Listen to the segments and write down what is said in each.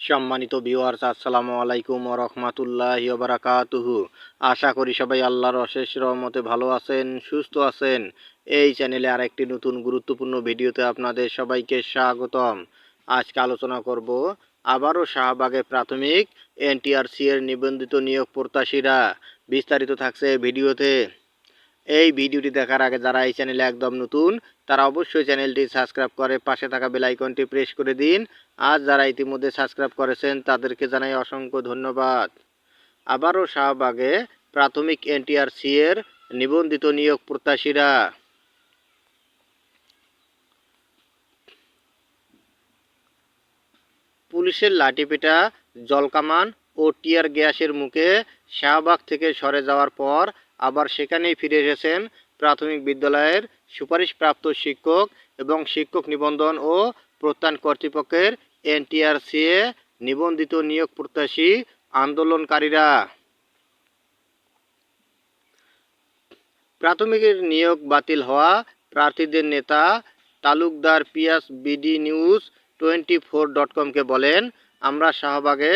সম্মানিত ভিউয়ার্স, আসসালামু আলাইকুম ওয়া রাহমাতুল্লাহি ওয়া বারাকাতুহু। আশা করি সবাই আল্লাহর অশেষ রহমতে ভালো আছেন, সুস্থ আছেন। এই চ্যানেলে আরেকটি নতুন গুরুত্বপূর্ণ ভিডিওতে আপনাদের সবাইকে স্বাগতম। আজকে আলোচনা করব আবারও শাহবাগে প্রাথমিক এনটিআরসি এর নিবন্ধিত নিয়োগ প্রত্যাশীরা। বিস্তারিত থাকছে ভিডিওতে। এই ভিডিওটি দেখার আগে যারা এই চ্যানেলে একদম নতুন তারা অবশ্যই চ্যানেলটি সাবস্ক্রাইব করে পাশে থাকা বেল আইকনটি প্রেস করে দিন। আর যারা ইতিমধ্যে সাবস্ক্রাইব করেছেন তাদেরকে জানাই অসংখ্য ধন্যবাদ। আবারও শাহবাগে প্রাথমিক এনটিআরসি এর নিবন্ধিত নিয়োগ প্রত্যাশীরা। পুলিশের লাঠিপেটা, জলকামান ও টিয়ার গ্যাসের মুখে শাহবাগ থেকে সরে যাওয়ার পর আবার সেখানেই ফিরে এসেছেন প্রাথমিক বিদ্যালয়ের সুপারিশপ্রাপ্ত শিক্ষক এবং শিক্ষক নিবন্ধন ও প্রত্যয়ন কর্তৃপক্ষের এনটিআরসি এ নিবন্ধিত নিয়োগ প্রত্যাশী আন্দোলনকারীরা। প্রাথমিকের নিয়োগ বাতিল হওয়া প্রার্থীদের নেতা তালুকদার পিয়াস বিডি নিউজ 24.com-কে বলেন, আমরা শাহবাগে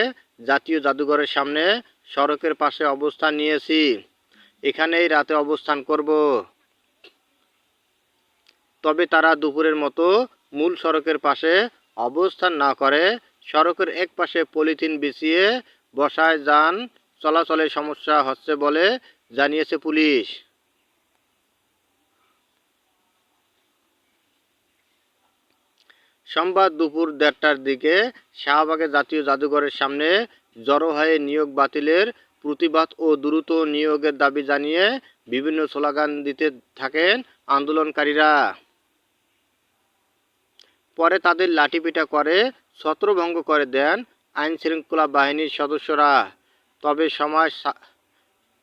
জাতীয় জাদুঘরের সামনে সড়কের পাশে অবস্থান নিয়েছি। এখানেই রাতে অবস্থান করব। তবে তারা দুপুরের মতো মূল সড়কের পাশে অবস্থান না করে সড়কের এক পাশে পলিথিন বিছিয়ে বসায় যান চলাচলের সমস্যা হচ্ছে বলে জানিয়েছে পুলিশ। সোমবার দুপুর 1:30টার দিকে শাহবাগে জাতীয় জাদুঘরের সামনে জড়ো হয়ে নিয়োগ বাতিলের প্রতিবাদ ও দ্রুত নিয়োগের দাবি জানিয়ে বিভিন্ন স্লোগান দিতে থাকেন আন্দোলনকারীরা। পরে তাদের লাঠিপেটা করে ছত্রভঙ্গ করে দেন আইনশৃঙ্খলা বাহিনীর সদস্যরা। তবে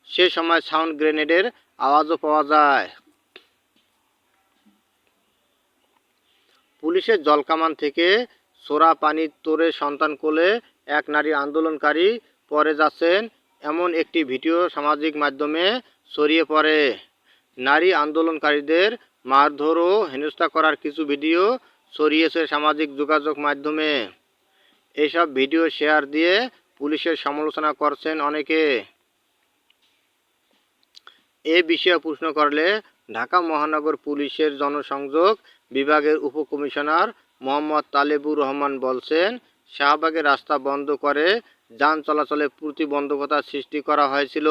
সে সময় সাউন্ড গ্রেনেডের আওয়াজও পাওয়া যায়। পুলিশের জলকামান থেকে ছোড়া পানির তোড়ে সন্তান কোলে এক নারী আন্দোলনকারী পড়ে যাচ্ছেন এমন একটি ভিডিও সামাজিক মাধ্যমে ছড়িয়ে পড়ে। নারী আন্দোলনকারীদের মারধর ও হেনস্থা করার কিছু ভিডিও ছড়িয়েছে সামাজিক যোগাযোগ মাধ্যমে। এইসব ভিডিও শেয়ার দিয়ে পুলিশের সমালোচনা করছেন অনেকে। এ বিষয়ে প্রশ্ন করলে ঢাকা মহানগর পুলিশের জনসংযোগ বিভাগের উপকমিশনার মোহাম্মদ তালেবুর রহমান বলছেন, শাহবাগে রাস্তা বন্ধ করে যান চলাচলে প্রতিবন্ধকতা সৃষ্টি করা হয়েছিল।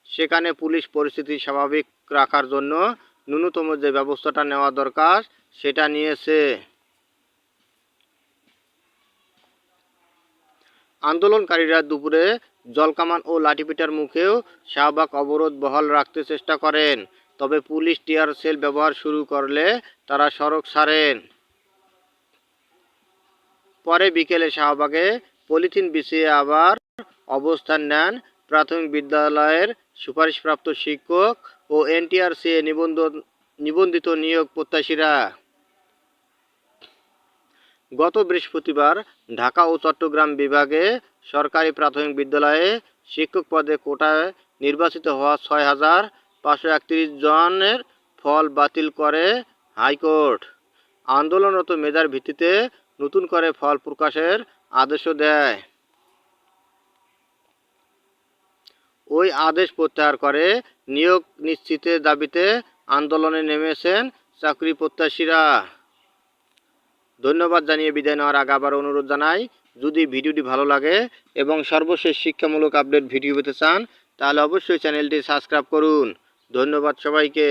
সেখানে পুলিশ পরিস্থিতি স্বাভাবিক রাখার জন্য ন্যূনতম যে ব্যবস্থাটা নেওয়া দরকার সেটা নিয়েছে। আন্দোলনকারীরা দুপুরে জলকামান ও লাঠিপেটার মুখেও শাহবাগ অবরোধ বহাল রাখতে চেষ্টা করেন। তবে পুলিশ টিয়ার সেল ব্যবহার শুরু করলে তারা সড়ক ছাড়েন। পরে বিকেলে শাহবাগে পলিথিন বিছিয়ে আবার অবস্থান নেন প্রাথমিক বিদ্যালয়ের সুপারিশপ্রাপ্ত শিক্ষক ও এনটিআরসি নিবন্ধিত নিয়োগ প্রত্যাশীরা। গত বৃহস্পতিবার ঢাকা ও চট্টগ্রাম বিভাগে সরকারি প্রাথমিক বিদ্যালয়ে শিক্ষক পদে কোটায় নির্বাচিত হওয়া 6,531 জনের ফল বাতিল করে হাইকোর্ট। আন্দোলনরত মেধার ভিত্তিতে নতুন করে ফল প্রকাশের আদেশও দেয়। ওই আদেশ প্রত্যাহার করে নিয়োগ নিশ্চিতের দাবিতে আন্দোলনে নেমেছেন চাকরি প্রত্যাশীরা। ধন্যবাদ জানিয়ে বিদায় নেওয়ার আগে আবার অনুরোধ জানাই, যদি ভিডিওটি ভালো লাগে এবং সর্বশেষ শিক্ষামূলক আপডেট ভিডিও পেতে চান তাহলে অবশ্যই চ্যানেলটি সাবস্ক্রাইব করুন। ধন্যবাদ সবাইকে।